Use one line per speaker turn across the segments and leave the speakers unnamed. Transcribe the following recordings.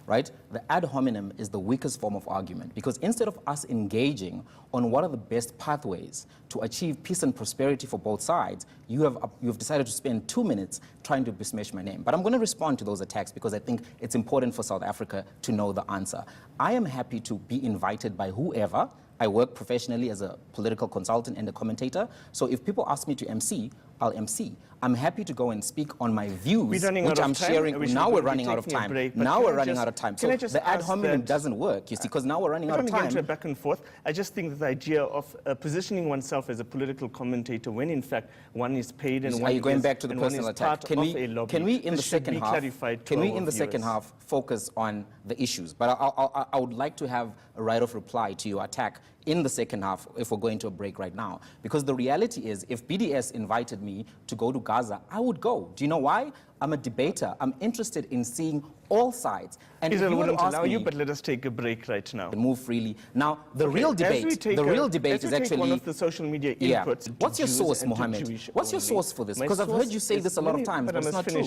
right? The ad hominem is the weakest form of argument, because instead of us engaging on what are the best pathways to achieve peace and prosperity for both sides, you've decided to spend 2 minutes trying to besmirch my name. But I'm going to respond to those attacks because I think it's important for South Africa to know the answer. I am happy to be invited by whoever. I work professionally as a political consultant and a commentator. So if people ask me to MC, I'll MC. I'm happy to go and speak on my views, which I'm sharing. Now we're running out of time. Now we're running out of time. So the ad hominem doesn't work, you see, because now we're running out of time.
Get into a back and forth. I just think that the idea of positioning oneself as a political commentator when in fact one is paid and
are you going back to the personal attack? Can we in the second half focus on the issues? But I would like to have a right of reply to your attack in the second half if we're going to a break right now. Because the reality is, if BDS invited me to go to Gaza, I would go. Do you know why? I'm a debater. I'm interested in seeing all sides. And
Israel wouldn't allow you, but let us take a break right now.
Move freely. Now, the real debate is actually
one of the social media inputs.
What's your source, Mohammed? What's your source for this? Because I've heard you say this a lot of times, but it's not true.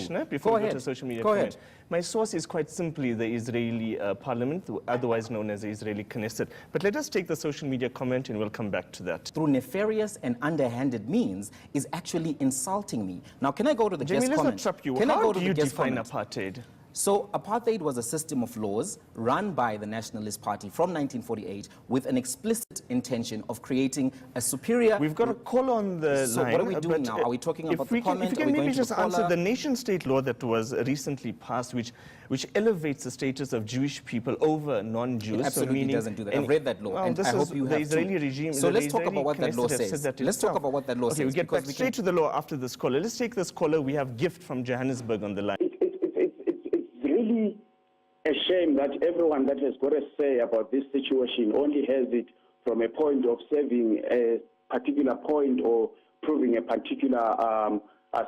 Go ahead. My source is quite simply the Israeli parliament, otherwise known as the Israeli Knesset. But let us take the social media comment and we'll come back to that.
Through nefarious and underhanded means is actually insulting me. Now, can I go to the guest comment?
Let's not trap you. How do you define apartheid?
So apartheid was a system of laws run by the Nationalist Party from 1948 with an explicit intention of creating a superior...
We've got a call on the line.
So what are we doing now? Are we talking about the comment?
If you can maybe just answer the nation-state law that was recently passed, which elevates the status of Jewish people over non-Jews.
It absolutely doesn't do that. I've read that law, and I hope you have
the Israeli regime.
So let's talk about what that law says. Let's talk about what that law says.
Okay, we get back straight to the law after this caller. Let's take this caller. We have Gift from Johannesburg on the line.
Really a shame that everyone that has got a say about this situation only has it from a point of serving a particular point or proving a particular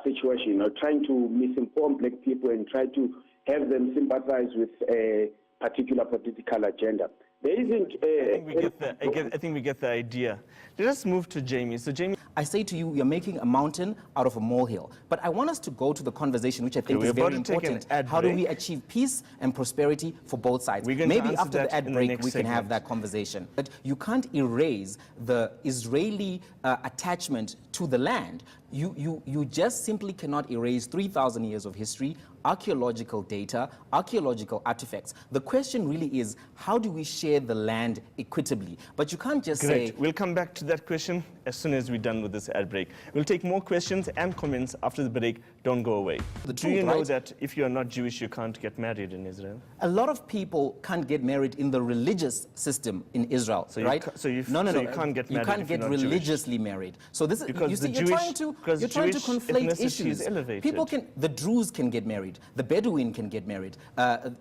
situation, or trying to misinform black people and try to have them sympathize with a particular political agenda. There isn't
I think we get the idea. Let us move to Jamie. So Jamie,
I say to you, you're making a mountain out of a molehill. But I want us to go to the conversation, which I think is very important. How do we achieve peace and prosperity for both sides? Maybe after the ad break, we can have that conversation. But you can't erase the Israeli attachment to the land. You just simply cannot erase 3,000 years of history, archaeological data, archaeological artifacts. The question really is, how do we share the land equitably? But you can't just say...
We'll come back to that question as soon as we're done with this ad break. We'll take more questions and comments after the break. Don't go away. Do you know that if you are not Jewish, you can't get married in Israel?
A lot of people can't get married in the religious system in Israel, right?
You can't get married.
You can't get religiously married. So this is, you see, you're trying to conflate issues. The Druze can get married. The Bedouin can get married.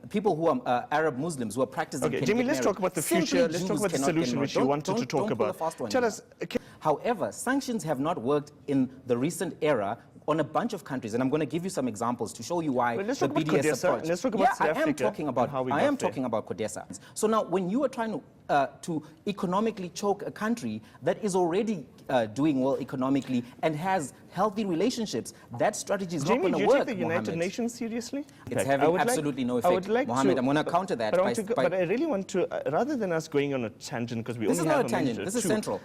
People who are Arab Muslims who are practicing can
Jamie,
get
let's talk about the future. Let's talk about the solution which you wanted to talk about.
Tell us. However, sanctions have not worked in the recent era on a bunch of countries, and I'm going to give you some examples to show you why the BDS approach.
Let's talk about South Africa.
I am talking about CODESA. So now, when you are trying to economically choke a country that is already doing well economically and has healthy relationships, that strategy is not going to work.
Jamie, do you take the United Nations seriously?
It's having absolutely no effect. Mohammed, I'm going to counter that.
But I really want to, rather than us going on a tangent, because we only have a minute. This is not a tangent.
This is central.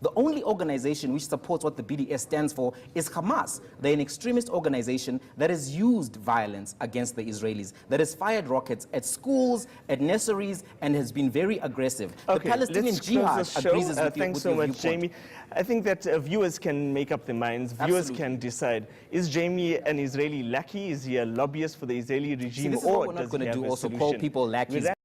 The only organization which supports what the BDS stands for is Hamas. They're an extremist organization that has used violence against the Israelis, that has fired rockets at schools, at nurseries, and has been very aggressive.
Okay,
the Palestinian jihad agrees with
thanks so much, Jamie. I think that viewers can make up their minds. Viewers can decide. Is Jamie an Israeli lackey? Is he a lobbyist for the Israeli regime?
See, this is what we're not going to do, also call people lackeys.